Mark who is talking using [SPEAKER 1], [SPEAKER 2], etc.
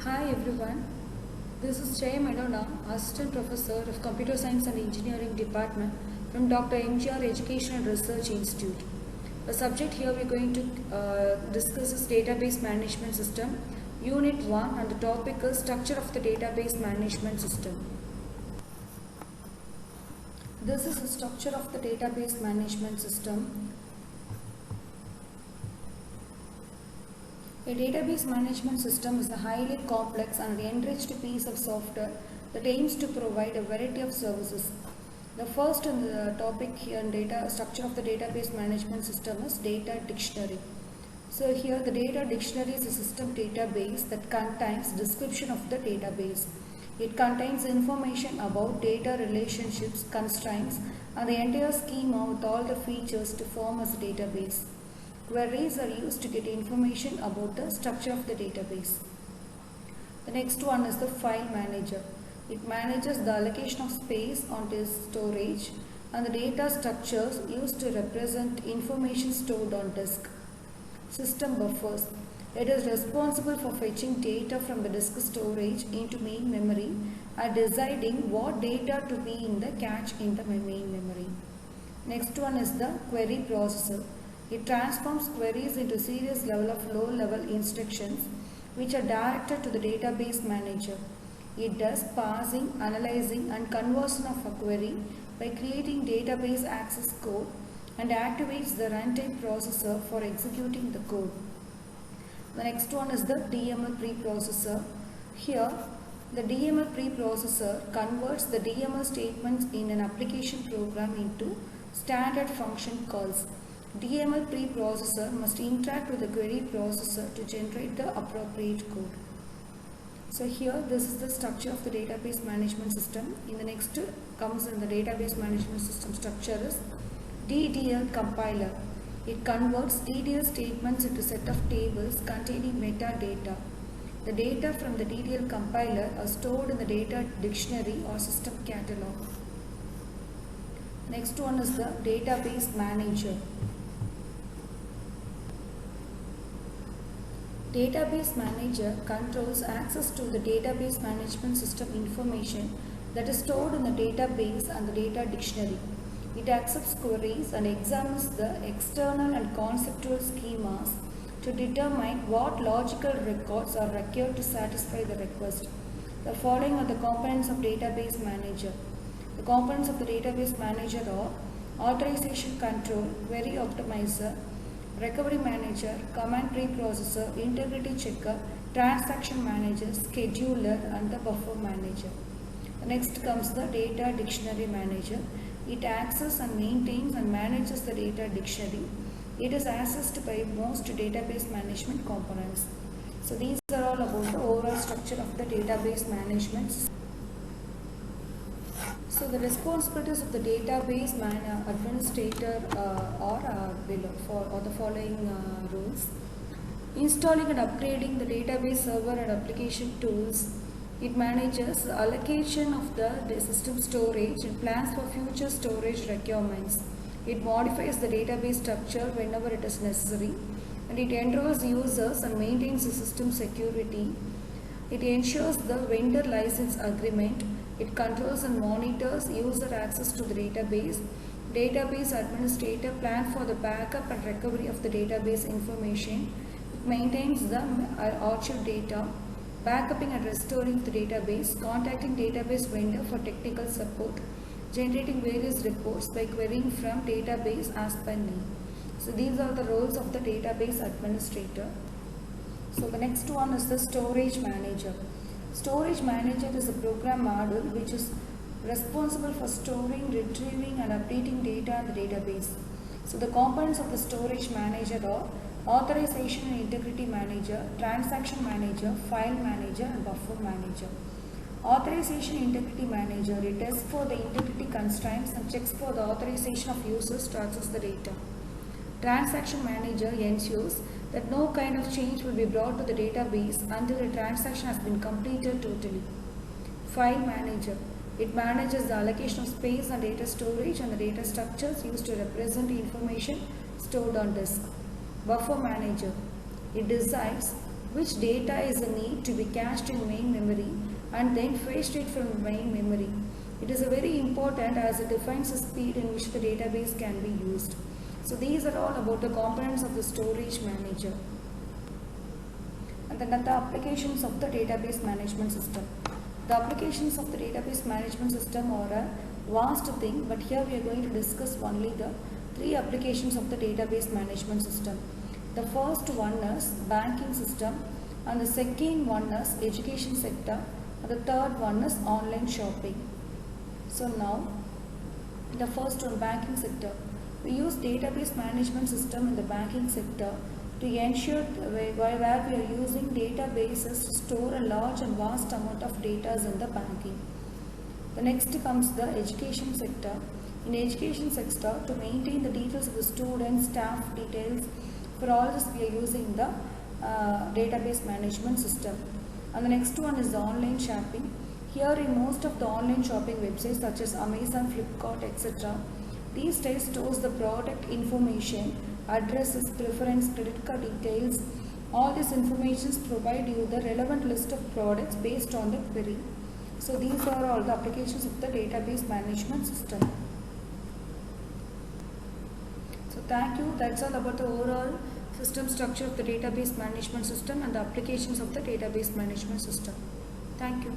[SPEAKER 1] Hi everyone, this is Jay Medona, Assistant Professor of Computer Science and Engineering Department from Dr. MGR Education and Research Institute. The subject here we are going to discuss is Database Management System, Unit 1, and the topic is Structure of the Database Management System. This is the structure of the Database Management System. A database management system is a highly complex and enriched piece of software that aims to provide a variety of services. The first in the topic here in data structure of the database management system is data dictionary. So here the data dictionary is a system database that contains description of the database. It contains information about data relationships, constraints, and the entire schema with all the features to form as a database. Queries are used to get information about the structure of the database. The next one is the file manager. It manages the allocation of space on disk storage and the data structures used to represent information stored on disk. System buffers. It is responsible for fetching data from the disk storage into main memory and deciding what data to be in the cache in the main memory. Next one is the query processor. It transforms queries into series level of low-level instructions which are directed to the database manager. It does parsing, analyzing, and conversion of a query by creating database access code and activates the runtime processor for executing the code. The next one is the DML preprocessor. Here, the DML preprocessor converts the DML statements in an application program into standard function calls. DML preprocessor must interact with the query processor to generate the appropriate code. So here this is the structure of the database management system. In the next comes in the database management system structure is DDL compiler. It converts DDL statements into set of tables containing metadata. The data from the DDL compiler are stored in the data dictionary or system catalog. Next one is the database manager. Database manager controls access to the database management system information that is stored in the database and the data dictionary. It accepts queries and examines the external and conceptual schemas to determine what logical records are required to satisfy the request. The following are the components of database manager. The components of the database manager are authorization control, query optimizer, recovery manager, command preprocessor, integrity checker, transaction manager, scheduler, and the buffer manager. Next comes the data dictionary manager. It accesses and maintains and manages the data dictionary. It is accessed by most database management components. So these are all about the overall structure of the database management. So the responsibilities of the database administrator are below for the following rules. Installing and upgrading the database server and application tools. It manages the allocation of the system storage and plans for future storage requirements. It modifies the database structure whenever it is necessary, and it enrolls users and maintains the system security. It ensures the vendor license agreement. It controls and monitors user access to the database. Database administrator plans for the backup and recovery of the database information. It maintains the archive data, backupping and restoring the database, contacting database vendor for technical support, generating various reports by querying from database as per need. So these are the roles of the database administrator. So the next one is the storage manager. Storage manager is a program module which is responsible for storing, retrieving, and updating data in the database. So the components of the storage manager are authorization and integrity manager, transaction manager, file manager, and buffer manager. Authorization and integrity manager, it tests for the integrity constraints and checks for the authorization of users to access the data. Transaction manager ensures that no kind of change will be brought to the database until the transaction has been completed totally. File manager, it manages the allocation of space and data storage and the data structures used to represent the information stored on disk. Buffer manager, it decides which data is a need to be cached in main memory and then fetched it from main memory. It is a very important as it defines the speed in which the database can be used. So these are all about the components of the storage manager. And then the applications of the database management system. The applications of the database management system are a vast thing, but here we are going to discuss only the 3 applications of the database management system. The first one is banking system, and the second one is education sector, and the third one is online shopping. So now, the first one, banking sector. We use database management system in the banking sector to ensure where we are using databases to store a large and vast amount of data in the banking. The next comes the education sector. In education sector, to maintain the details of the students, staff details, for all this we are using the database management system. And the next one is the online shopping. Here in most of the online shopping websites such as Amazon, Flipkart, etc., these days stores the product information, addresses, preference, credit card details. All these informations provide you the relevant list of products based on the query. So these are all the applications of the database management system. So thank you. That's all about the overall system structure of the database management system and the applications of the database management system. Thank you.